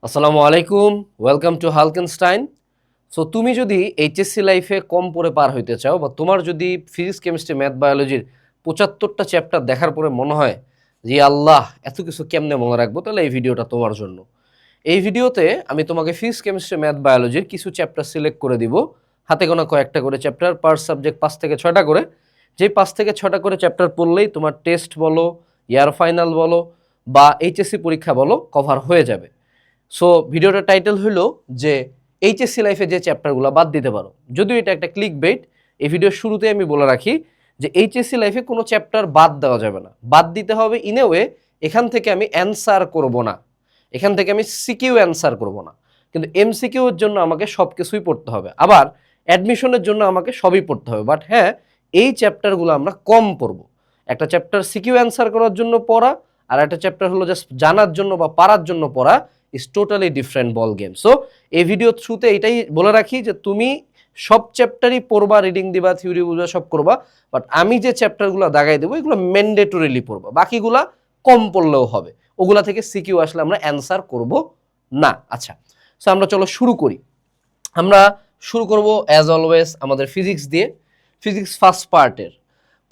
আসসালামু আলাইকুম, welcome to হালকেনস্টাইন। So তুমি যদি এইচএসসি লাইফে কম পড়ে পার হইতে চাও বা তোমার যদি ফিজিক্স কেমিস্ট্রি ম্যাথ বায়োলজির ৭৫টা চ্যাপ্টার দেখার পরে মনে হয় যে আল্লাহ এত কিছু কেমনে মনে রাখবো, তাহলে এই ভিডিওটা তোমার জন্য। এই ভিডিওতে আমি তোমাকে ফিজিক্স কেমিস্ট্রি ম্যাথ বায়োলজির কিছু চ্যাপ্টার সিলেক্ট করে দিব, হাতে গোনা কয়েকটা করে চ্যাপ্টার, পার সাবজেক্ট ৫ থেকে ৬টা করে। যেই ৫ থেকে ৬টা করে চ্যাপ্টার পড়লেই তোমার টেস্ট বলো, ইয়ার ফাইনাল বলো বা এইচএসসি পরীক্ষা বলো কভার হয়ে যাবে। সো ভিডিওটার টাইটেল হলো যে এইচএসসি লাইফে যে চ্যাপ্টারগুলো বাদ দিতে পারো। যদিও এটা একটা ক্লিক বেট, এই ভিডিওর শুরুতে আমি বলে রাখি যে এইচএসসি লাইফে কোনো চ্যাপ্টার বাদ দেওয়া যাবে না, বাদ দিতে হবে ইন এ ওয়ে এখান থেকে আমি অ্যান্সার করব না, এখান থেকে আমি সিকিউ অ্যান্সার করব না, কিন্তু এমসিকিউ এর জন্য আমাকে সব কিছুই পড়তে হবে, আবার অ্যাডমিশনের জন্য আমাকে সবই পড়তে হবে। বাট হ্যাঁ, এই চ্যাপ্টারগুলো আমরা কম পড়ব। একটা চ্যাপ্টার সিকিউ অ্যান্সার করার জন্য পড়া, আর একটা চ্যাপ্টার হলো জাস্ট জানার জন্য বা পারার জন্য পড়া, is totally different ball game. So এই ভিডিও থ্রুতে এটাই বলে রাখি যে তুমি সব চ্যাপ্টারই পড়বা, রিডিং দিবা, থিওরি বুঝবা, সব করবা, বাট আমি যে চ্যাপ্টারগুলো দাগাই দেবো এগুলো ম্যান্ডেটরিলি পড়বা, বাকিগুলা কম পড়লেও হবে। ওগুলা থেকে সিকিউ আসলে আমরা অ্যান্সার করব না। আচ্ছা, সো আমরা চলো শুরু করি। আমরা শুরু করব অ্যাজ অলওয়েজ আমাদের ফিজিক্স দিয়ে। ফিজিক্স ফার্স্ট পার্টের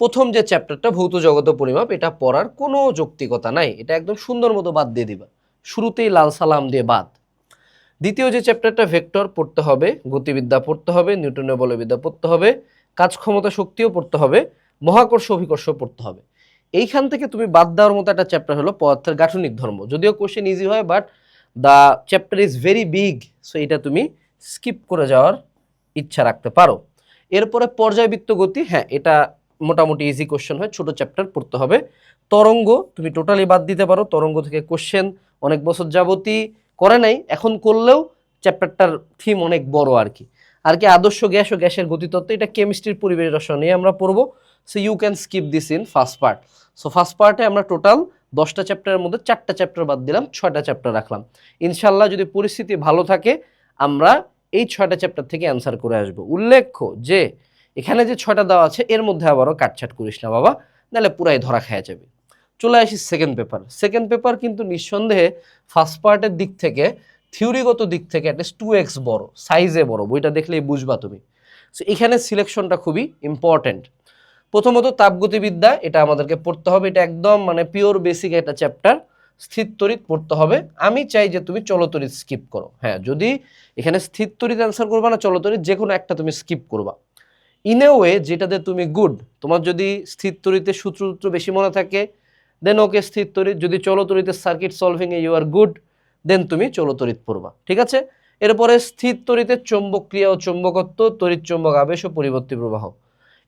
প্রথম যে চ্যাপ্টারটা ভৌত জগত পরিমাপ, এটা পড়ার কোনো যৌক্তিকতা নাই, এটা একদম সুন্দর মতো বাদ দিয়ে দিবা, শুরুতেই লাল সালাম দিয়ে বাদ। দ্বিতীয় যে চ্যাপ্টারটা ভেক্টর পড়তে হবে, গতিবিদ্যা পড়তে হবে, নিউটনীয় বলবিদ্যা পড়তে হবে, কাজ ক্ষমতা শক্তিও পড়তে হবে, মহাকর্ষ অভিকর্ষ পড়তে হবে। এইখান থেকে তুমি বাদ দেওয়ার মতো একটা চ্যাপ্টার হলো পদার্থের গাঠনিক ধর্ম। যদিও কোশ্চেন ইজি হয়, but the chapter is very big, so এটা তুমি স্কিপ করে যাওয়ার ইচ্ছা রাখতে পারো। এরপরে পর্যায়বৃত্ত গতি, হ্যাঁ এটা মোটামুটি ইজি কোশ্চেন হয়, ছোট চ্যাপ্টার পড়তে হবে। তরঙ্গ তুমি টোটালি বাদ দিতে পারো, তরঙ্গ থেকে কোশ্চেন অনেক বছর যাবতই করে নাই, এখন করলেও চ্যাপ্টারটার থিম অনেক বড় আর কি। আর কি আদর্শ গ্যাস ও গ্যাসের গতিতত্ত্ব, এটা কেমিস্ট্রির পরিবেশ রসায়ন নিয়ে আমরা পড়বো। So you can skip this in first part. So first পার্টে আমরা টোটাল 10টা চ্যাপ্টারের মধ্যে 4টা চ্যাপ্টার বাদ দিলাম, 6টা চ্যাপ্টার রাখলাম। ইনশাল্লাহ যদি পরিস্থিতি ভালো থাকে আমরা এই 6টা চ্যাপ্টার থেকে অ্যান্সার করে আসবো। উল্লেখ্য যে এখানে যে 6টা দেওয়া আছে এর মধ্যে আবারও কাটছাট করিস না বাবা, নাহলে পুরাই ধরা খাওয়া যাবে। চলে আসি সেকেন্ড পেপার। সেকেন্ড পেপার কিন্তু নিঃসন্দেহে ফার্স্ট পার্টের দিক থেকে, থিওরিগত দিক থেকে অ্যাটলিস্ট 2x বড়, সাইজে বড়, বইটা দেখলেই বুঝবা তুমি। সো এখানে সিলেকশনটা খুবই ইম্পর্টেন্ট। প্রথমত তাপগতিবিদ্যা, এটা আমাদেরকে পড়তে হবে, এটা একদম মানে পিওর বেসিক একটা চ্যাপ্টার। স্থির তড়িৎ পড়তে হবে। আমি চাই যে তুমি চলতড়িৎ স্কিপ করো। হ্যাঁ, যদি এখানে স্থির তড়িৎ অ্যান্সার করবা না চলতড়িৎ, যে কোনো একটা তুমি স্কিপ করবা। ইন এ ওয়ে যেটাতে তুমি গুড, তোমার যদি স্থির তড়িতের সূত্র বেশি মনে থাকে দেন ওকে স্থির তড়িৎ, যদি চলতড়িতের সার্কিট সলভিং এ ইউ আর গুড, দেন তুমি চলতড়িৎ পড়বা, ঠিক আছে। এরপরে স্থির তড়িতের চৌম্বক ক্রিয়া ও চৌম্বকত্ব, তড়িৎ চৌম্বক আবেশ ও পরিবর্তী প্রবাহ,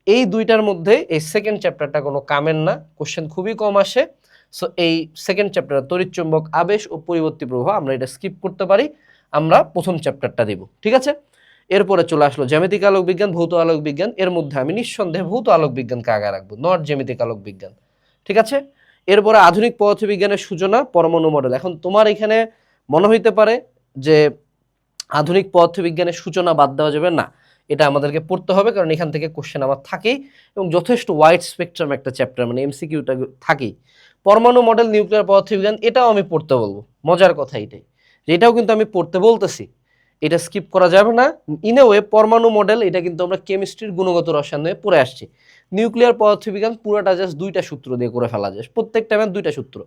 এই দুইটার মধ্যে এই সেকেন্ড চ্যাপ্টারটা কোনো কামের না, কোশ্চেন খুবই কম আসে। সো এই সেকেন্ড চ্যাপ্টার তড়িৎ চৌম্বক আবেশ ও পরিবর্তী প্রবাহ আমরা এটা স্কিপ করতে পারি, আমরা প্রথম চ্যাপ্টারটা দিব, ঠিক আছে। এরপরে চলে আসলো জ্যামিতিক আলোক বিজ্ঞান, ভৌত আলোক বিজ্ঞান। এর মধ্যে আমি নিঃসন্দেহে ভৌত আলোক বিজ্ঞানকে আগে রাখবো, নট জ্যামিতিক আলোক বিজ্ঞান, ঠিক আছে। এরপরে আধুনিক পদার্থবিজ্ঞানের সূচনা, পরমাণু মডেল। এখন তোমার এখানে মনে হইতে পারে যে আধুনিক পদার্থবিজ্ঞানের সূচনা বাদ দেওয়া যাবে না, এটা আমাদেরকে পড়তে হবে, কারণ এখান থেকে কোশ্চেন আমার থাকেই এবং যথেষ্ট ওয়াইড স্পেকট্রাম একটা চ্যাপ্টার, মানে এমসিকিউটা থাকেই। পরমাণু মডেল, নিউক্লিয়ার পদার্থবিজ্ঞান, এটাও আমি পড়তে বলবো। মজার কথা এটাই যে এটাও কিন্তু আমি পড়তে বলতেছি, এটা স্কিপ করা যাবে না। ইন এ ওয়ে পরমাণু মডেল এটা কিন্তু আমরা কেমিস্ট্রির গুণগত রসায়ন নিয়ে পড়ে আসছি। নিউক্লিয়ার পদার্থবিজ্ঞান পুরোটা জাস্ট 2টা সূত্র দিয়ে করে ফেলা যায়, প্রত্যেকটা ম্যাথ 2টা সূত্র,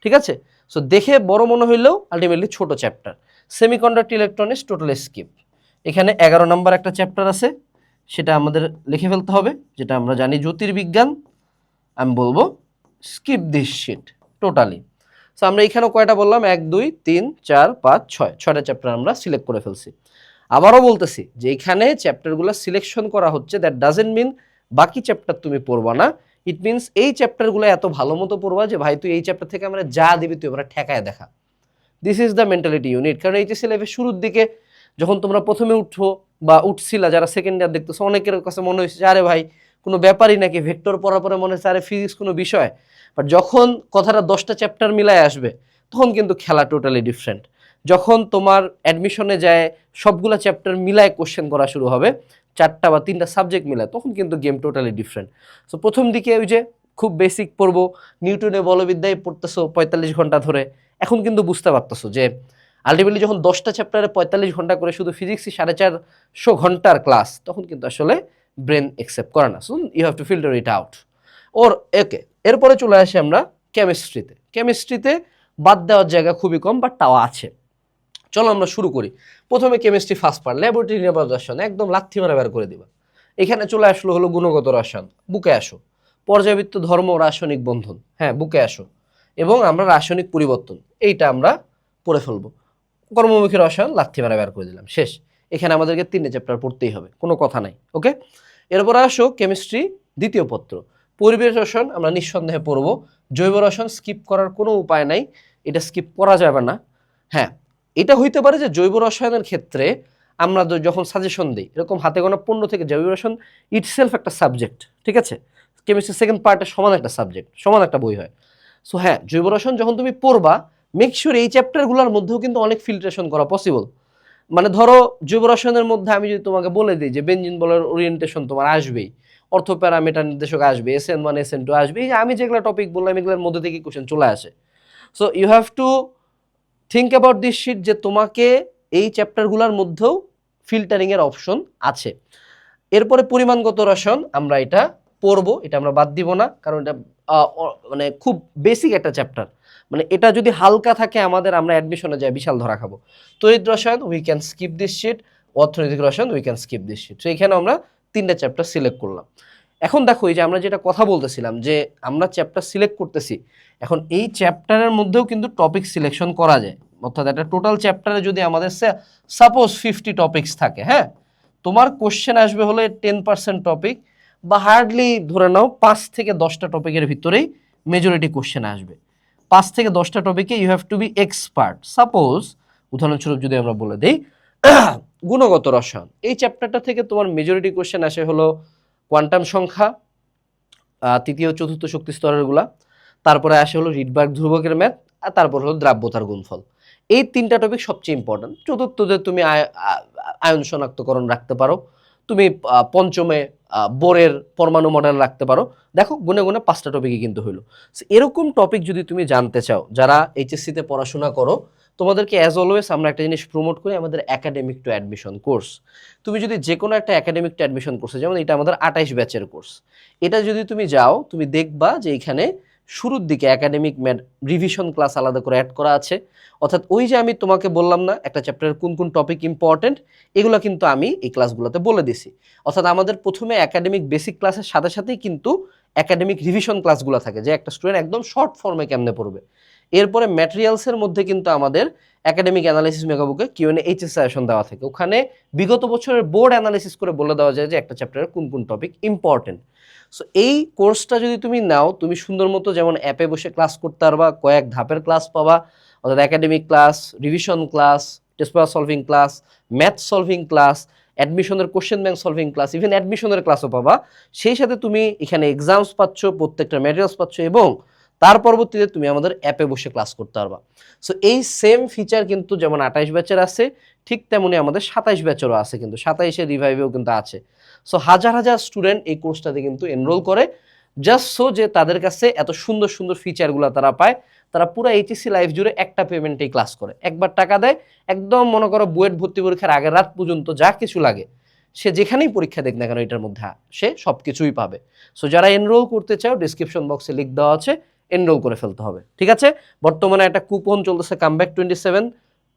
ঠিক আছে। সো দেখে বড় মনে হইলেও আলটিমেটলি ছোট chapter. Semiconductor electronics total skip. এখানে 11 নম্বর একটা চ্যাপ্টার আছে, সেটা আমাদের লিখে ফেলতে হবে, যেটা আমরা জানি জ্যোতির্বিজ্ঞান। আমি বলবো skip this sheet totally. So আমরা এখানেও কয়টা বললাম, 1 2 3 4 5 6, 6টা চ্যাপ্টার আমরা সিলেক্ট করে ফেলছি। আবারও বলতেছি যে এখানে চ্যাপ্টারগুলো সিলেকশন করা হচ্ছে, দ্যাট ডাজেন্ট মিন বাকি চ্যাপ্টার তুমি পড়বা না। ইট মিনস এই চ্যাপ্টারগুলো এত ভালো মতো পড়বা যে ভাই তুই এই চ্যাপ্টার থেকে আমরা যা দিবি তুই আমরা ঠেকায় দেখা। This is the mentality unit. কারণ এইচএসসি লাইফের শুরুর দিকে যখন তোমরা প্রথমে উঠো বা উঠছিলা, যারা সেকেন্ড ইয়ার দেখতেছো, অনেকের কাছে মনে হয়েছে আরে ভাই কোনো ব্যাপারই নাকি, ভেক্টর পড়ার পরে মনে হচ্ছে আরে ফিজিক্স কোনো বিষয়। বাট যখন কথাটা 10টা চ্যাপ্টার মিলায় আসবে তখন কিন্তু খেলা টোটালি ডিফারেন্ট। যখন তোমার অ্যাডমিশনে যায় সবগুলা চ্যাপ্টার মিলায় কোশ্চেন করা শুরু হবে, 4টা বা 3টা সাবজেক্ট মিলায়, তখন কিন্তু গেম টোটালি ডিফারেন্ট। সো প্রথম দিকে ওই যে খুব বেসিক পড়বো, নিউটনের বলবিদ্যায় পড়তেছো 45 ঘন্টা ধরে, এখন কিন্তু বুঝতে পারতেছো যে আলটিমেটলি যখন 10টা চ্যাপ্টারে 45 ঘন্টা করে শুধু ফিজিক্সই 450 ঘন্টার ক্লাস, তখন কিন্তু আসলে ব্রেন অ্যাকসেপ্ট করে না। So you have to filter it out. ওর ওকে, এরপরে চলে আসি আমরা কেমিস্ট্রিতে। কেমিস্ট্রিতে বাদ দেওয়ার জায়গা খুবই কম, বাট তাও আছে। চলো আমরা শুরু করি। প্রথমে কেমিস্ট্রি ফার্স্ট পার্ট, ল্যাবরেটরি নির্ভর রসায়ন, একদম লাথি মারা বের করে দিবা। এখানে চলে আসলো হলো গুণগত রসায়ন, বুকে আসো। পর্যাবৃত্ত ধর্ম ও রাসায়নিক বন্ধন, হ্যাঁ বুকে আসো। এবং আমরা রাসায়নিক পরিবর্তন, এইটা আমরা পড়ে ফেলবো। কর্মমুখী রসায়ন লাথি মারা বের করে দিলাম, শেষ। এখানে আমাদেরকে 3টে চ্যাপ্টার পড়তেই হবে, কোনো কথা নাই। ওকে, এরপর আসো কেমিস্ট্রি দ্বিতীয় পত্র। পরিবেশ রসায়ন আমরা নিঃসন্দেহে পড়বো। জৈব রসায়ন স্কিপ করার কোনো উপায় নাই, এটা স্কিপ করা যাবে না। হ্যাঁ, এটা হইতে পারে যে জৈব রসায়নের ক্ষেত্রে আমরা যখন সাজেশন দিই, এরকম হাতে গোনা 15 থেকে, জৈব রসায়ন ইটসেলফ একটা সাবজেক্ট, ঠিক আছে? কেমিস্ট্রি সেকেন্ড পার্টে সমান একটা সাবজেক্ট, সমান একটা বই হয়। সো হ্যাঁ, জৈব রসায়ন যখন তুমি পড়বা, মেক শিওর এই চ্যাপ্টারগুলোর মধ্যেও কিন্তু অনেক ফিল্ট্রেশন করা পসিবল। মানে ধরো জৈব রসায়নের মধ্যে আমি যদি তোমাকে বলে দিই যে বেঞ্জিন বলের ওরিয়েন্টেশন তোমার আসবেই, অর্থ প্যারামিটার নির্দেশক আসবে, SN1 SN2 আসবে, এই যে আমি যেগুলো টপিক বললাম এগুলোর মধ্যে থেকে কোশ্চেন চলে আসে। So you have to think about this sheet, যে তোমাকে এই চ্যাপ্টারগুলোর মধ্যেও ফিল্টারিংয়ের অপশন আছে। এরপরে পরিমাণগত রসায়ন আমরা এটা পড়বো, এটা আমরা বাদ দিব না, কারণ এটা মানে খুব বেসিক একটা চ্যাপ্টার। মানে এটা যদি হালকা থাকে আমাদের, আমরা অ্যাডমিশনে যাই বিশাল ধরা খাবো। তড়িৎ রসায়ন we can skip this sheet, অর্থনৈতিক রসায়ন we can skip this sheet. তো এখানে আমরা 3টে চ্যাপ্টার সিলেক্ট করলাম। এখন দেখো এই যে আমরা যেটা কথা বলতেছিলাম যে আমরা চ্যাপ্টার সিলেক্ট করতেছি, এখন এই চ্যাপ্টারের মধ্যেও কিন্তু টপিক সিলেকশন করা যায়। অর্থাৎ একটা টোটাল চ্যাপ্টারে যদি আমাদের সাপোজ 50 টপিকস থাকে, হ্যাঁ, তোমার কোশ্চেন আসবে হলে 10% টপিক, বা হার্ডলি ধরে নাও 5 থেকে 10টা টপিকের ভিতরেই মেজরিটি কোশ্চেন আসবে। 5 থেকে 10টা টপিকে you have to be expert. Suppose উদাহরণস্বরূপ যদি আমরা বলে দিই গুণগত রসায়ন, এই চ্যাপ্টারটা থেকে তোমার মেজরিটি কোশ্চেন আসে হলো কোয়ান্টাম সংখ্যা, তৃতীয় চতুর্থ শক্তি স্তরেরগুলা, তারপরে আসে হলো রিডবার্গ ধ্রুবকের ম্যাথ, আর তারপর হলো দ্রাব্যতার গুণফল। এই 3টা টপিক সবচেয়ে ইম্পর্টেন্ট। চতুর্থতে তুমি আয়ন শনাক্তকরণ রাখতে পারো, তুমি পঞ্চমে বোরের পরমাণু মডেল রাখতে পারো। দেখো গুনে গুনে 5টা টপিকই কিন্তু হইলো। এরকম টপিক যদি তুমি জানতে চাও, যারা এইচএসসিতে পড়াশোনা করো, তোমাদেরকে অ্যাজ অলওয়েজ আমরা একটা জিনিস প্রমোট করি, আমাদের একাডেমিক টু অ্যাডমিশন কোর্স। তুমি যদি যে কোনো একটা একাডেমিক টু অ্যাডমিশন কোর্সে, যেমন এটা আমাদের 28 ব্যাচের কোর্স, এটা যদি তুমি যাও, তুমি দেখবা যে এখানে শুরুর দিকে একাডেমিক রিভিশন ক্লাস আলাদা করে অ্যাড করা আছে। অর্থাৎ ওই যে আমি তোমাকে বললাম না একটা চ্যাপ্টারের কোন কোন টপিক ইম্পর্টেন্ট, এগুলো কিন্তু আমি এই ক্লাসগুলোতে বলে দিছি। অর্থাৎ আমাদের প্রথমে একাডেমিক বেসিক ক্লাসের সাথে সাথেই কিন্তু একাডেমিক রিভিশন ক্লাসগুলো থাকে, যে একটা স্টুডেন্ট একদম শর্ট ফর্মে কেমনে পড়বে। এরপরে ম্যাটেরিয়ালসের মধ্যে কিন্তু আমাদের একাডেমিক অ্যানালাইসিস মেগাবুকে কিউএনএ এইচএস সাজেশন দেওয়া থাকে, ওখানে বিগত বছরের বোর্ড অ্যানালাইসিস করে বলে দেওয়া যায় যে একটা চ্যাপ্টারের কোন কোন টপিক ইম্পর্টেন্ট। সো এই কোর্সটা যদি তুমি নাও, তুমি সুন্দর মতো যেমন অ্যাপে বসে ক্লাস করতে পারবা, কয়েক ধাপের ক্লাস পাবা, অর্থাৎ academic class, revision class, test paper solving class, math solving class, অ্যাডমিশনের question bank solving class, even অ্যাডমিশনের ক্লাসও পাবা। সেই সাথে তুমি এখানে এক্সামস পাচ্ছ, প্রত্যেকটা ম্যাটেরিয়ালস পাচ্ছ, এবং তার পরবর্তীতে তুমি আমাদের অ্যাপে বসে ক্লাস করতে পারবা। সো এই সেম ফিচার কিন্তু যেমন 28 ব্যাচের আছে, ঠিক তেমনি আমাদের 27 ব্যাচেরও আছে, কিন্তু 27-এর রিভাইভেও কিন্তু আছে। সো হাজার হাজার স্টুডেন্ট এই কোর্সটাতে কিন্তু এনরোল করে, জাস্ট সো যে তাদের কাছে এত সুন্দর সুন্দর ফিচারগুলো তারা পায়। তারা পুরো এইচএসসি লাইফ জুড়ে একটা পেমেন্টেই ক্লাস করে, একবার টাকা দেয়, একদম মনে করো বুয়েট ভর্তি পরীক্ষার আগের রাত পর্যন্ত যা কিছু লাগে, সে যেখানেই পরীক্ষা দেখ না কেন এটার মধ্যে সে সব কিছুই পাবে। সো যারা এনরোল করতে চাও, ডিসক্রিপশন বক্সে লিঙ্ক দেওয়া আছে, এনরোল করে ফেলতে হবে, ঠিক আছে? বর্তমানে একটা কুপন চলতেছে কামব্যাক 27,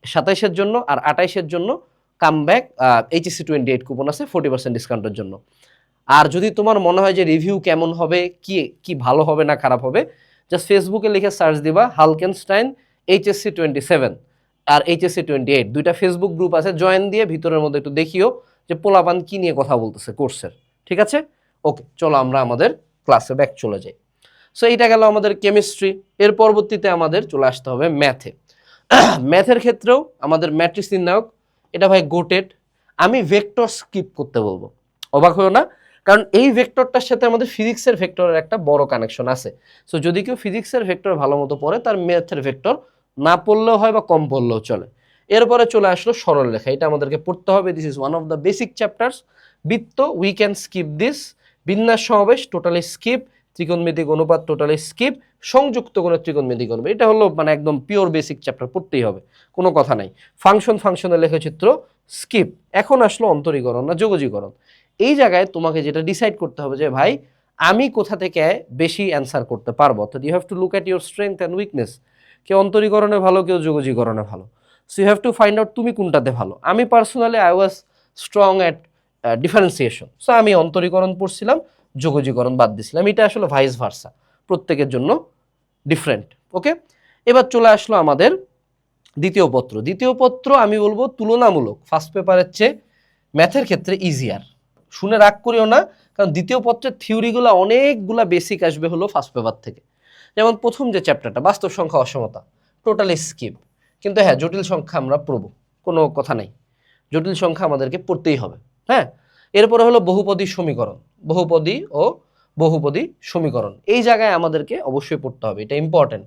27-এর জন্য আর 28-এর জন্য কামব্যাক এইচএসসি 28 কুপন আছে 40% ডিসকাউন্টের জন্য। আর যদি তোমার মনে হয় যে রিভিউ কেমন হবে, কি কি ভালো হবে না খারাপ হবে, জাস্ট ফেসবুকে লিখে সার্চ দিবা হালকেনস্টাইন এইচএসসি 27 আর এইচএসসি 28, দুইটা ফেসবুক গ্রুপ আছে, জয়েন দিয়ে ভিতরের মধ্যে একটু দেখিও যে পোলাপান কি নিয়ে কথা বলতেছে কোর্সের, ঠিক আছে? ওকে, চলো আমরা আমাদের ক্লাসে ব্যাক চলে যাই। সো এইটা গেল আমাদের কেমিস্ট্রি। এর পরবর্তীতে আমাদের চলে আসতে হবে ম্যাথে। ম্যাথের ক্ষেত্রেও আমাদের ম্যাট্রিক্স নির্ণায়ক, এটা ভাই গোটেড। আমি ভেক্টর স্কিপ করতে বলবো, অবাক হয়েও না, কারণ এই ভেক্টরটার সাথে আমাদের ফিজিক্সের ভেক্টরের একটা বড় কানেকশন আছে। সো যদি কেউ ফিজিক্সের ভেক্টর ভালো মতো পড়ে, তার ম্যাথের ভেক্টর না পড়লেও হয় বা কম পড়লেও চলে। এরপরে চলে আসলো সরলরেখা, এটা আমাদেরকে পড়তে হবে। This is one of the basic chapters. বৃত্ত উই ক্যান স্কিপ দিস, বিন্যাস সমাবেশ টোটালি স্কিপ, ত্রিকোণমিতিক অনুপাত টোটালি স্কিপ, সংযুক্ত কোণের ত্রিকোণমিতিক অনুপাত, এটা হলো মানে একদম পিওর বেসিক চ্যাপ্টার, পড়তেই হবে, কোনো কথা নাই। ফাংশনের লেখচিত্র স্কিপ। এখন আসলো অন্তরীকরণ না যোগজীকরণ। এই জায়গায় তোমাকে যেটা ডিসাইড করতে হবে যে ভাই আমি কোথা থেকে বেশি অ্যান্সার করতে পারবো, অর্থাৎ you have to look at your strength and weakness. কেউ অন্তরীকরণে ভালো, কেউ যোগজীকরণে ভালো। So you have to find out তুমি কোনটাতে ভালো। আমি personally I was strong at differentiation, so আমি অন্তরীকরণ পড়ছিলাম, যোগজীকরণ বাদ দিছিলাম। এটা আসলে ভাইস ভার্সা, প্রত্যেকের জন্য ডিফারেন্ট। ওকে, এবার চলে আসলো আমাদের দ্বিতীয় পত্র। দ্বিতীয় পত্র আমি বলবো তুলনামূলক ফার্স্ট পেপারের চেয়ে ম্যাথের ক্ষেত্রে ইজিয়ার। শুনে রাগ করিও না, কারণ দ্বিতীয় পত্রের থিওরিগুলো অনেকগুলা বেসিক আসবে হলো ফার্স্ট পেপার থেকে। যেমন প্রথম যে চ্যাপ্টারটা বাস্তব সংখ্যা অসমতা, টোটালি স্কিপ। কিন্তু হ্যাঁ, জটিল সংখ্যা আমরা পড়বো, কোনো কথা নেই, জটিল সংখ্যা আমাদেরকে পড়তেই হবে। হ্যাঁ, এরপরে হলো বহুপদী সমীকরণ, বহুপদী সমীকরণ, এই জায়গায় আমাদেরকে অবশ্যই পড়তে হবে, এটা ইম্পর্টেন্ট।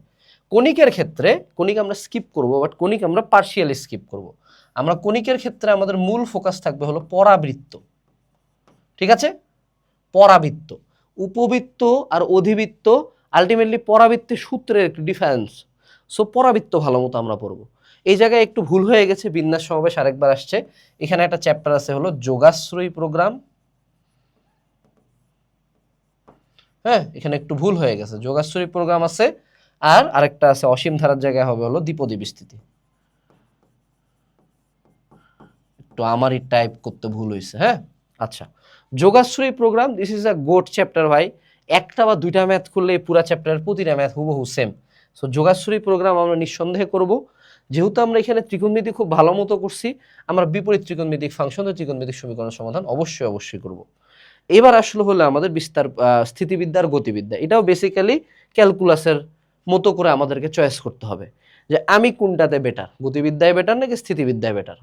কণিকের ক্ষেত্রে কণিক আমরা স্কিপ করব, বাট কণিক আমরা পার্শিয়ালি স্কিপ করব। আমরা কণিকের ক্ষেত্রে আমাদের মূল ফোকাস থাকবে হলো পরাবৃত্ত, ঠিক আছে, পরাবৃত্ত। উপবৃত্ত আর অধিবৃত্ত আলটিমেটলি পরাবৃত্তের সূত্রের একটু ডিফারেন্স। সো পরাবৃত্ত ভালো মতো আমরা পড়বো। এই জায়গায় একটু ভুল হয়ে গেছে, বিন্যাস সমাবেশ আরেকবার আসছে, এখানে একটা চ্যাপ্টার আছে হলো যোগাশ্রয়ী প্রোগ্রাম। হ্যাঁ, এখানে একটু ভুল হয়ে গেছে, যোগাশ্রয়ী প্রোগ্রাম আছে, আর আরেকটা আছে অসীম ধারার জায়গায় হবে হলো দ্বিপদী বিস্তৃতি। একটু আমারই টাইপ করতে ভুল হয়েছে। হ্যাঁ, আচ্ছা, যোগাশ্রয়ী program this is a goat chapter ভাই। একটা বা দুইটা ম্যাথ করলে পুরা চ্যাপ্টার প্রতিটা ম্যাথ হুবহু সেম। সো যোগাশ্রয়ী প্রোগ্রাম আমরা নিঃসন্দেহে করব। যেহেতু আমরা এখানে ত্রিকোণমিতি খুব ভালো মতো করছি, আমরা বিপরীত ত্রিকোণমিতিক ফাংশন ও ত্রিকোণমিতিক সমীকরণ সমাধান অবশ্যই করব। এবার আসলে হলো আমাদের বিস্তার স্থিতিবিদ্যার গতিবিদ্যা, এটাও বেসিক্যালি ক্যালকুলাসের মতো করে আমাদেরকে চয়েস করতে হবে যে আমি কোনটাতে বেটার, গতিবিদ্যায় বেটার নাকি স্থিতিবিদ্যায় বেটার।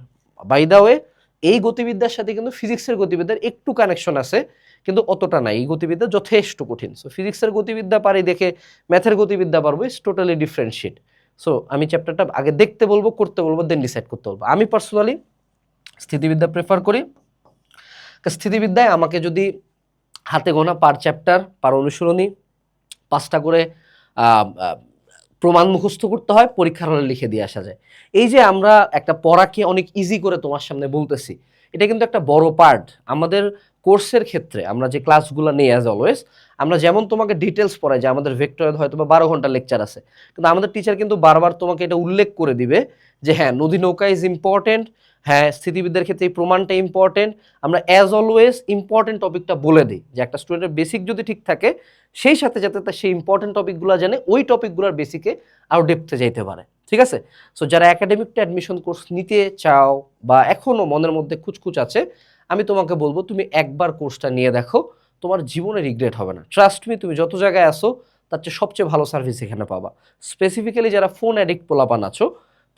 বাই দা ওয়ে, এই গতিবিদ্যার সাথে কিন্তু ফিজিক্সের গতিবিদ্যার একটু কানেকশন আছে, কিন্তু অতটা নাই। এই গতিবিদ্যা যথেষ্ট কঠিন। সো ফিজিক্সের গতিবিদ্যা পারি দেখে ম্যাথের গতিবিদ্যা পারবো, it's totally different sheet. So আমি চ্যাপ্টারটা আগে দেখতে বলবো, করতে বলবো, দেন ডিসাইড করতে বলবো। আমি পার্সোনালি স্থিতিবিদ্যা প্রেফার করি। স্থিতিবিদ্যায় আমাকে যদি হাতে গোনা পার চ্যাপ্টার পার অনুশীলনী 5টা করে প্রমাণ মুখস্থ করতে হয়, পরীক্ষার হলে লিখে দিয়ে আসা যায়। এই যে আমরা একটা পড়াকে অনেক ইজি করে তোমার সামনে বলতেছি, এটা কিন্তু একটা বড় পার্ট আমাদের কোর্সের ক্ষেত্রে। আমরা যে ক্লাসগুলো নেই অ্যাজ অলওয়েজ, আমরা যেমন তোমাকে ডিটেলস পড়াই যে আমাদের ভেক্টরে হয়তো বা 12 ঘন্টা লেকচার আছে, কিন্তু আমাদের টিচার কিন্তু বারবার তোমাকে এটা উল্লেখ করে দিবে যে হ্যাঁ, নদী নৌকা ইজ ইম্পর্টেন্ট, হ্যাঁ স্থিতিবিদ্যার ক্ষেত্রে এই প্রমাণটা ইম্পর্টেন্ট। আমরা অ্যাজ অলওয়েজ ইম্পর্টেন্ট টপিকটা বলে দিই, যে একটা স্টুডেন্টের বেসিক যদি ঠিক থাকে, সেই সাথে যাতে তার সেই ইম্পর্টেন্ট টপিকগুলো জানে, ওই টপিকগুলোর বেসিকে আরও ডেপথে যাইতে পারে, ঠিক আছে। সো যারা একাডেমিকটা অ্যাডমিশন কোর্স নিতে চাও বা এখনও মনের মধ্যে খুচখুচ আছে, আমি তোমাকে বলবো তুমি একবার কোর্সটা নিয়ে দেখো, তোমার জীবনে রিগ্রেট হবে না। ট্রাস্ট মি, তুমি যত জায়গায় আসো তার চেয়ে সবচেয়ে ভালো সার্ভিস এখানে পাবা। স্পেসিফিক্যালি যারা ফোন অ্যাডিক্ট পোলাপান আছো,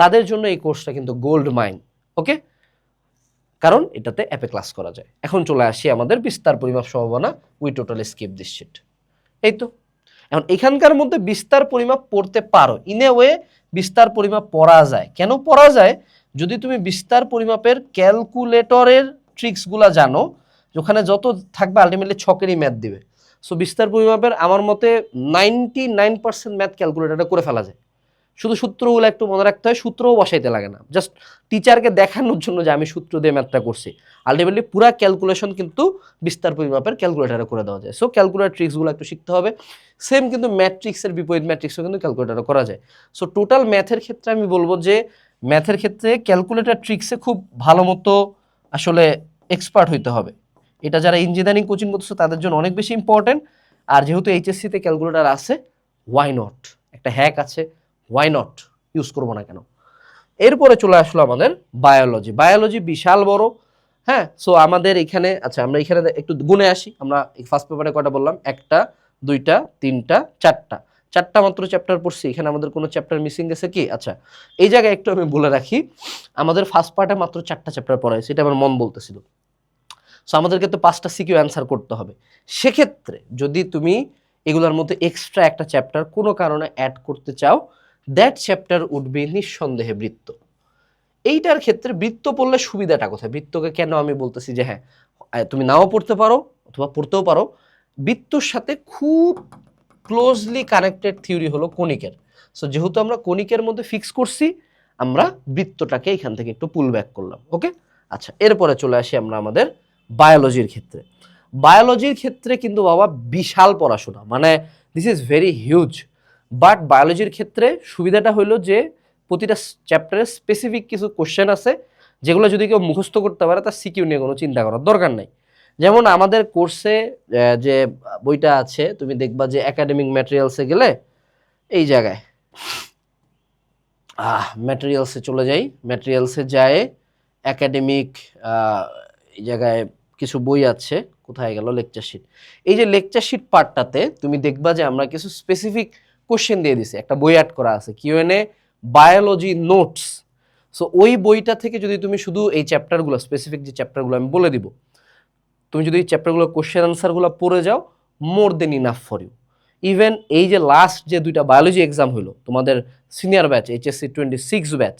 তাদের জন্য এই কোর্সটা কিন্তু গোল্ড মাইন। ওকে, কারণ এটাতে অ্যাপে ক্লাস করা যায়। এখন চলে আসি আমাদের বিস্তার পরিমাপ সম্ভাবনা, we totally skip this sheet. এই তো, এখন এখানকার মধ্যে বিস্তার পরিমাপ পড়তে পারো, ইন এ ওয়ে বিস্তার পরিমাপ পড়া যায়। কেন পড়া যায়? যদি তুমি বিস্তার পরিমাপের ক্যালকুলেটরের ট্রিক্সগুলা জানো, ওখানে যত থাকবে আলটিমেটলি ছকেরই ম্যাথ দিবে। সো বিস্তার পরিমাপের আমার মতে 99% ম্যাথ ক্যালকুলেটরে করে ফেলা যায়। শুধু সূত্রগুলো একটু মনে রাখতে হয়, সূত্রও বসাইতে লাগে না, জাস্ট টিচারকে দেখানোর জন্য যে আমি সূত্র দিয়ে ম্যাথটা করছি। আলটিমেটলি পুরা ক্যালকুলেশন কিন্তু বিস্তার পরিমাপের ক্যালকুলেটারে করে দেওয়া যায়। সো ক্যালকুলেটর ট্রিক্সগুলো একটু শিখতে হবে। সেম কিন্তু ম্যাট্রিক্সের বিপরীত ম্যাট্রিক্সও কিন্তু ক্যালকুলেটারে করা যায়। সো টোটাল ম্যাথের ক্ষেত্রে আমি বলবো যে ম্যাথের ক্ষেত্রে ক্যালকুলেটর ট্রিক্সে খুব ভালো মতো আসলে এক্সপার্ট হইতে হবে। এটা যারা ইঞ্জিনিয়ারিং কোচিং করতেছে তাদের জন্য অনেক বেশি ইম্পর্টেন্ট। আর যেহেতু এইচএসসিতে ক্যালকুলেটর আছে, ওয়াই নট, একটা হ্যাক আছে, ওয়াই নট ইউজ করবো না কেন। এরপরে চলে আসলো আমাদের বায়োলজি। বায়োলজি বিশাল বড়। হ্যাঁ, সো আমাদের এখানে, আচ্ছা আমরা এখানে একটু গুনে আসি। আমরা ফার্স্ট পেপারে কয়টা বললাম? 1টা 2টা 3টা 4টা মাত্র চ্যাপ্টার পড়ছি। এখানে আমাদের কোনো চ্যাপ্টার মিসিং গেছে কি? আচ্ছা, এই জায়গায় একটু আমি বলে রাখি, আমাদের ফার্স্ট পার্টে মাত্র 4টা চ্যাপ্টার পড়াইছে, এটা আমার মন বলতেছিল। সো আমাদেরকে তো 5টা সিকিউ অ্যান্সার করতে হবে। সেক্ষেত্রে যদি তুমি এগুলোর মধ্যে এক্সট্রা একটা চ্যাপ্টার কোনো কারণে অ্যাড করতে চাও, দ্যাট চ্যাপ্টার উড বি নিঃসন্দেহে বৃত্ত। এইটার ক্ষেত্রে বৃত্ত পড়লে সুবিধাটা কোথায়? বৃত্তকে কেন আমি বলতেছি যে হ্যাঁ তুমি নাও পড়তে পারো অথবা পড়তেও পারো, বৃত্তর সাথে খুব ক্লোজলি কানেক্টেড থিওরি হলো কণিকের। সো যেহেতু আমরা কণিকের মধ্যে ফিক্স করছি, আমরা বৃত্তটাকে এখান থেকে একটু পুল ব্যাক করলাম। ওকে, আচ্ছা, এরপরে চলে আসি আমরা আমাদের বায়োলজির ক্ষেত্রে। বায়োলজির ক্ষেত্রে কিন্তু বাবা বিশাল পড়াশোনা, মানে this is very huge. But বায়োলজির ক্ষেত্রে সুবিধাটা হলো যে প্রতিটা চ্যাপ্টারে স্পেসিফিক কিছু কোশ্চেন আছে, যেগুলো যদি কেউ মুখস্থ করতে পারে তার সিকিউ নিয়ে কোনো চিন্তা করার দরকার নাই। যেমন আমাদের কোর্সে যে বইটা আছে, তুমি দেখবা যে একাডেমিক ম্যাটেরিয়ালসে গেলে এই জায়গায় ম্যাটেরিয়ালসে চলে যাই, ম্যাটেরিয়ালসে যায় একাডেমিক এই জায়গায় কিছু বই আছে, কোথায় গেল লেকচার শিট। এই যে লেকচার শিট পার্টটাতে তুমি দেখবা যে আমরা কিছু স্পেসিফিক কোশ্চেন দিয়ে দিছি, একটা বই অ্যাড করা আছে কিউএনএ বায়োলজি নোটস। সো ওই বইটা থেকে যদি তুমি শুধু এই চ্যাপ্টারগুলো, স্পেসিফিক যে চ্যাপ্টারগুলো আমি বলে দিব, তুমি যদি এই চ্যাপ্টারগুলো কোশ্চেন আনসারগুলো পড়ে যাও, more then enough for you. Even এই যে লাস্ট যে 2টা বায়োলজি এক্সাম হলো তোমাদের সিনিয়র ব্যাচ HSC 26 ব্যাচ,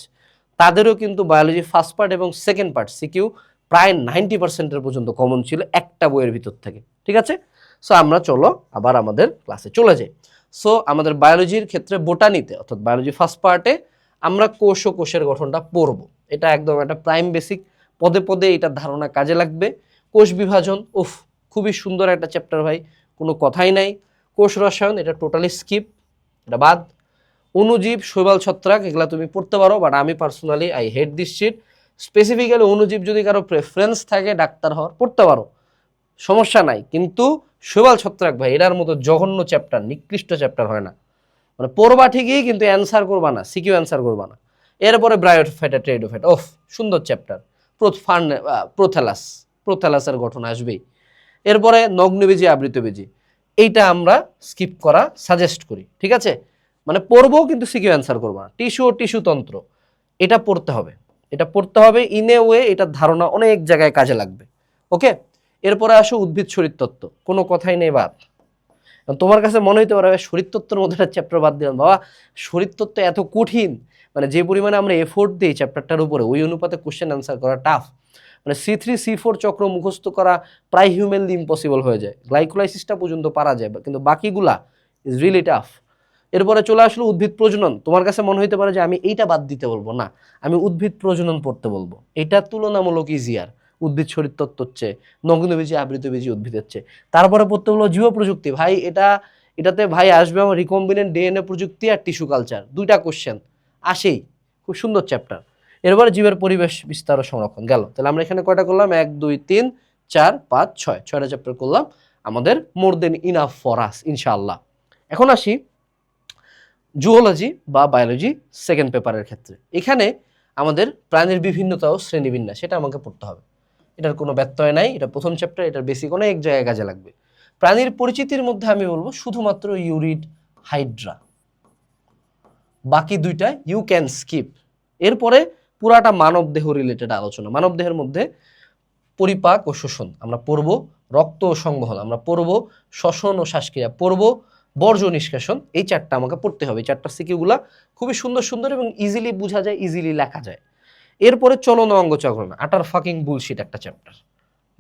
তাদেরও কিন্তু বায়োলজি ফার্স্ট পার্ট এবং সেকেন্ড পার্ট সিকিউ প্রায় 90% পর্যন্ত কমন ছিল একটা বইয়ের ভিতর থেকে। ঠিক আছে, সো আমরা চলো আবার আমাদের ক্লাসে চলে যাই। সো আমাদের বায়োলজির ক্ষেত্রে বোটানিতে অর্থাৎ বায়োলজি ফার্স্ট পার্টে আমরা কোষ ও কোষের গঠনটা পড়ব। এটা একদম একটা প্রাইম বেসিক, পদে পদে এটার ধারণা কাজে লাগবে। কোষ বিভাজন, উফ, খুবই সুন্দর একটা চ্যাপ্টার ভাই, কোনো কথাই নাই। কোষ রসায়ন, এটা টোটালি স্কিপ, এটা বাদ। অণুজীব, শৈবাল, ছত্রাক, এগুলা তুমি পড়তে পারো, বাট আমি personally I hate this sheet. Specifically অণুজীব যদি কারো প্রেফারেন্স থাকে ডাক্তার হওয়ার, পড়তে পারো, সমস্যা নাই। কিন্তু শৈবাল ছত্রাক ভাই, এটার মতো জঘন্য চ্যাপ্টার, নিকৃষ্ট চ্যাপ্টার হয় না। মানে পড়বা ঠিকই, কিন্তু অ্যান্সার করবা না, সিকিউ অ্যান্সার করবা না। এরপরে ব্রায়োফাইটা, ট্রেডোফাইটা, ওফ, সুন্দর চ্যাপ্টার। প্রোথ্যালাস, প্রোথ্যালাসের গঠন আসবেই। এরপরে নগ্নবীজি, আবৃতবীজি, এইটা আমরা স্কিপ করা সাজেস্ট করি। ঠিক আছে, মানে পড়বো কিন্তু সিকিউ অ্যান্সার করবা না। টিস্যু ও টিস্যু তন্ত্র, এটা পড়তে হবে, এটা পড়তে হবে ইন এ ওয়ে, এটার ধারণা অনেক জায়গায় কাজে লাগবে। ওকে, এরপরে আসো উদ্ভিদ শরীরতত্ত্ব, কোনো কথাই নেই, বাদ। তোমার কাছে মনে হইতে পারে শরীরতত্ত্বের মধ্যে একটা চ্যাপ্টার বাদ দিলাম, বাবা শরীরতত্ত্ব এত কঠিন, মানে যে পরিমাণে আমরা এফোর্ট দিই চ্যাপ্টারটার উপরে, ওই অনুপাতে কোশ্চেন অ্যান্সার করা টাফ। মানে C3 C4 চক্র মুখস্থ করা প্রায় হিউম্যানলি ইম্পসিবল হয়ে যায়। গ্লাইকোলাইসিসটা পর্যন্ত পারা যায়, কিন্তু বাকিগুলা ইজ রিয়েলি টাফ। এরপরে চলে আসলো উদ্ভিদ প্রজনন। তোমার কাছে মনে হইতে পারে যে আমি এইটা বাদ দিতে বলবো, না, আমি উদ্ভিদ প্রজনন পড়তে বলবো, এটা তুলনামূলক ইজিয়ার উদ্ভিদ শরীরতত্ত্ব হচ্ছে, নগ্নবীজি আবৃতবীজি উদ্ভিদের চেয়ে। তারপরে পড়তে হলো জীব প্রযুক্তি, ভাই এটাতে ভাই আসবে আমার রিকম্বিনেন্ট ডিএনএ প্রযুক্তি আর টিস্যু কালচার, 2টা কোশ্চেন আসেই, খুব সুন্দর চ্যাপ্টার। এরপরে জীবের পরিবেশ বিস্তার ও সংরক্ষণ গেল। তাহলে আমরা এখানে কয়টা করলাম, 1 2 3 4 5 6, 6টা চ্যাপ্টার করলাম, আমাদের মোর দেন ইনাফ ফর আস ইনশাআল্লাহ। এখন আসি জুওলজি বা বায়োলজি সেকেন্ড পেপারের ক্ষেত্রে। এখানে আমাদের প্রাণীর বিভিন্নতা ও শ্রেণীবিন্যাস, সেটা আমাকে পড়তে হবে, এটার কোনো ব্যত্যয় নাই, এটা প্রথম চ্যাপ্টার, এটার বেসিক অনেক জায়গায় কাজে লাগবে। প্রাণীর পরিচিতির মধ্যে আমি বলবো শুধুমাত্র ইউরিড, হাইড্রা, বাকি 2টা ইউ ক্যান স্কিপ। এরপরে পুরাটা মানব দেহ রিলেটেড আলোচনা, মানব দেহের মধ্যে পরিপাক ও শোষণ আমরা পড়ব, রক্ত ও সংবহন আমরা পড়ব, শ্বসন ও শ্বাসক্রিয়া পড়ব, বর্জ্য নিষ্কাশন, এই 4টা আমাকে পড়তে হবে। 4টা সিকিউগুলা খুবই সুন্দর সুন্দর এবং ইজিলি বোঝা যায়, ইজিলি লেখা যায়। এরপরে চলন ও অঙ্গচলন, আটার ফাকিং বুলশিট একটা চ্যাপ্টার,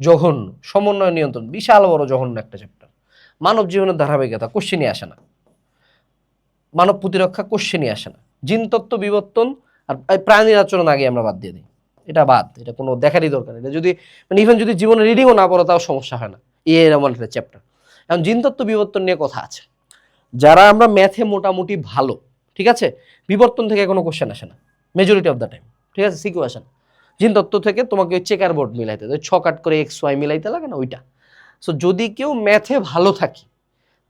জঘন্য। সমন্বয় নিয়ন্ত্রণ, বিশাল বড় জঘন্য একটা চ্যাপ্টার। মানব জীবনের ধারাবাহিকতা, কোশ্চেনই আসে না। মানব প্রতিরক্ষা, কোশ্চেনই আসে না। জিনতত্ত্ব, বিবর্তন আর প্রাণীর আচরণ আগে আমরা বাদ দিয়ে দিই, এটা বাদ, এটা কোনো দেখারই দরকার। এটা যদি মানে ইভেন যদি জীবনে রিডিংও না পড়ো তাও সমস্যা হয় না, এরকম একটা চ্যাপ্টার। এখন জিনতত্ত্ব বিবর্তন নিয়ে কথা আছে, যারা আমরা ম্যাথে মোটামুটি ভালো, ঠিক আছে, বিবর্তন থেকে কোনো কোশ্চেন আসে না মেজরিটি অফ দ্য টাইম, ঠিক আছে, সিকিউ আসে না। জিনতত্ত্ব থেকে তোমাকে ওই চেকার বোর্ড মিলাইতে, ওই 6 কাট করে XY মিলাইতে লাগে না, ওইটা। সো যদি কেউ ম্যাথে ভালো থাকে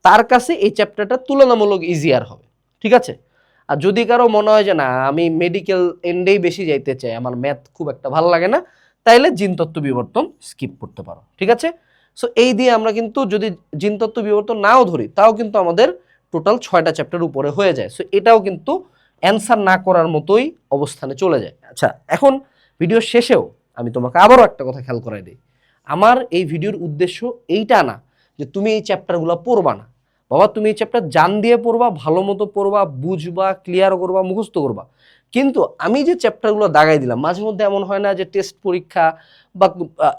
তার কাছে এই চ্যাপ্টারটা তুলনামূলক ইজিয়ার হবে, ঠিক আছে। আর যদি কারো মনে হয় যে না আমি মেডিকেল এন্ডেই বেশি যাইতে চাই, আমার ম্যাথ খুব একটা ভালো লাগে না, তাইলে জিনতত্ত্ব বিবর্তন স্কিপ করতে পারো, ঠিক আছে। সো এই দিয়ে আমরা কিন্তু যদি জিনতত্ত্ব বিবর্তন নাও ধরি, তাও কিন্তু আমাদের টোটাল 6টা চ্যাপ্টার উপরে হয়ে যায়। সো এটাও কিন্তু অ্যান্সার না করার মতোই অবস্থানে চলে যায়। আচ্ছা, এখন ভিডিও শেষেও আমি তোমাকে আবারও একটা কথা খেয়াল করাই দিই, আমার এই ভিডিওর উদ্দেশ্য এইটা না যে তুমি এই চ্যাপ্টারগুলো পড়বা না, বাবা তুমি এই চ্যাপ্টার জান দিয়ে পড়বা, ভালো মতো পড়বা, বুঝবা, ক্লিয়ার করবা, মুখস্থ করবা, কিন্তু আমি যে চ্যাপ্টারগুলো দাগাই দিলাম, মাঝে মধ্যে এমন হয় না যে টেস্ট পরীক্ষা বা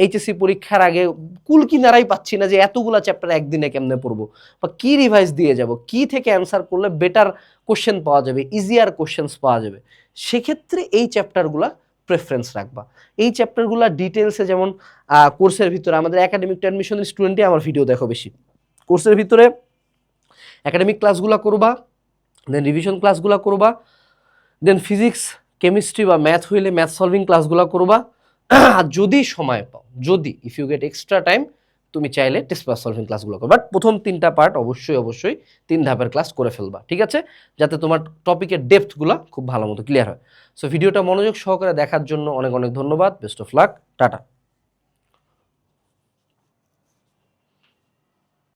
এইচএসসি পরীক্ষার আগে কুল কিনারাই পাচ্ছি না যে এতগুলা চ্যাপ্টার একদিনে কেমনে পড়বো বা কি রিভাইজ দিয়ে যাব, কি থেকে অ্যান্সার করলে বেটার কোশ্চেন পাওয়া যাবে, ইজিয়ার কোশ্চেন্স পাওয়া যাবে, সেক্ষেত্রে এই চ্যাপ্টারগুলা প্রেফারেন্স রাখবা। এই চ্যাপ্টারগুলো ডিটেলসে, যেমন কোর্সের ভিতরে আমাদের একাডেমিক টু অ্যাডমিশনের স্টুডেন্টই আমার ভিডিও দেখো বেশি, কোর্সের ভিতরে একাডেমিক ক্লাসগুলো করবা, দেন রিভিশন ক্লাসগুলো করবা, দেন ফিজিক্স কেমিস্ট্রি বা ম্যাথ হইলে ম্যাথ সলভিং ক্লাসগুলো করবা। আর যদি সময় পাও, যদি if you get extra time, তুমি চাইলে টেস্ট পেপার সলভিং ক্লাসগুলো করো, বাট প্রথম 3টা পার্ট অবশ্যই 3 ধাপের ক্লাস করে ফেলবা, ঠিক আছে, যাতে তোমার টপিকের ডেপথগুলো খুব ভালো মতো ক্লিয়ার হয়। সো ভিডিওটা মনোযোগ সহকারে দেখার জন্য অনেক অনেক ধন্যবাদ। Best of luck, tata.